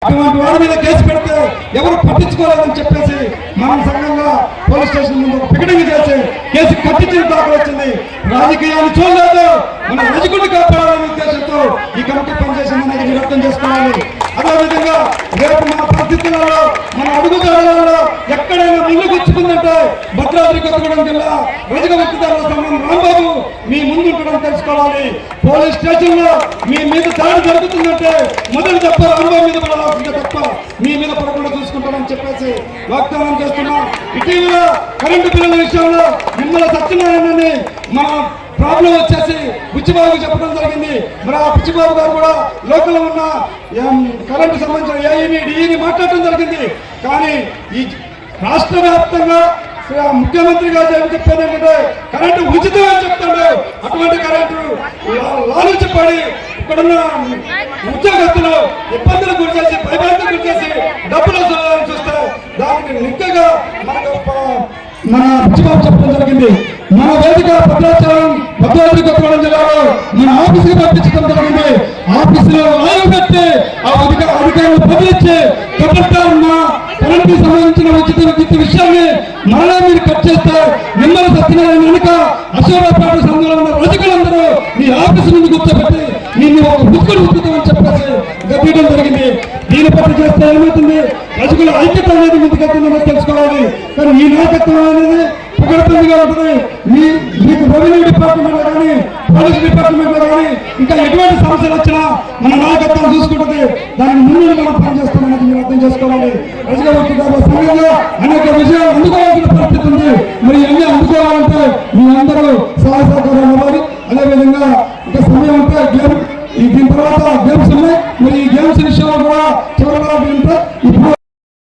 అటువంటి వారి మీద కేసు పెడితే ఎవరు పట్టించుకోలేదని చెప్పేసి మనం సంఘంగా పోలీస్ స్టేషన్ ముందు ఒక పికెటింగ్ చేసి కేసు కట్టించిన దాఖలు వచ్చింది. రాజకీయాన్ని చూడలేదు, మన రజకుడిని కాపాడాలనే ఉద్దేశంతో ఈ కమిటీ పనిచేసిందనేది మీరు అర్థం చేసుకోవాలి. అదేవిధంగా రేపు మన పరిస్థితులలో మన అడుగుజాడలలో ఎక్కడైనా ముందు గుచ్చుకుందంటే భద్రాద్రి కొత్తగూడెం జిల్లా రజక వ్యక్తిదారుల సంఘం రాంబాబు మీ ముందుంటడం తెలుసుకోవాలి. పోలీస్ స్టేషన్ లో మీ మీద దాడి జరుగుతుందంటే మొదటి తప్ప రాంబాబు మీద పడాల్సిందే తప్ప మీ మీద పడకుండా చూసుకుంటామని చెప్పేసి వాగ్దానం చేస్తున్నా. ఇటీవల కరెంటు బిల్లుల విషయంలో నిమ్మల సత్యనారాయణని మన ప్రాబ్లం వచ్చేసి బుచ్చిబాబు చెప్పడం జరిగింది. మరి ఆ బుచ్చిబాబు గారు కూడా లోకల్ ఉన్న కరెంటు సంబంధించిన ఏఈని డిఈని మాట్లాడటం జరిగింది. కానీ ఈ రాష్ట్ర వ్యాప్తంగా ముఖ్యమంత్రి గారు ఏం చెప్పారు ఏంటంటే కరెంటు ఉచితం అని చెప్తాడు. అటువంటి కరెంటు లాలు చెప్పాడు ఇక్కడున్న ఉద్యోగస్తులు ఇబ్బందులు గురి చేసి భయభ్రాంతులు గురి చేసి డబ్బులు వసూలని చూస్తే దానికి నిక్కగా మన బుచ్చిబాబు చెప్పడం జరిగింది. మన వేదిక భద్రాద్రి కొత్తగూడెం జిల్లాలో మన ఆఫీసుకి పంపించడం జరిగింది. ఆఫీసులో రాయి పెట్టి ఆ అధికారులు బదిలించి మా కరెంటుకి సంబంధించిన ఉచిత విద్యుత్ విషయాన్ని మరలా మీరు కట్ చేస్తే నిమ్మల సత్యనారాయణ వెనుక అశోరాపేట సంఘంలో ఉన్న రజకులందరూ మీ ఆఫీసు నుండి కూర్చోబెట్టి నిన్ను ఒక బుక్కుడు ఉచితం చెప్పేసి గద్దీయడం జరిగింది. దీని పట్ల చేస్తే ఏమవుతుంది? రజకుల ఐక్యత అనేది ముందుకెళ్తుందని తెలుసుకోవాలి. కానీ ఈ నాయకత్వం అనేది పొగడుతుందిగా ఉంటుంది. మీకు రెవెన్యూ డిపార్ట్మెంట్ లో కానీ పోలీస్ డిపార్ట్మెంట్ లో కానీ ఇంకా ఎటువంటి సమస్యలు వచ్చినా మన నాయకత్వం చూసుకుంటుంది. దాని ముందు మనం పనిచేస్తామనేది మీరు అర్థం చేసుకోవాలి. రజక వ్యక్తిగత సంఘంగా అనేక విషయాలు అందుకోవాల్సిన పరిస్థితి ఉంది. మరి ఇవన్నీ అందుకోవాలంటే మీ అందరూ సహాయ సహకారాలు ఇవ్వాలి. అదేవిధంగా ఇంకా సమయం ఉంటే దీని తర్వాత గేమ్స్ ఉన్నాయి. మరి ఈ గేమ్స్ విషయంలో కూడా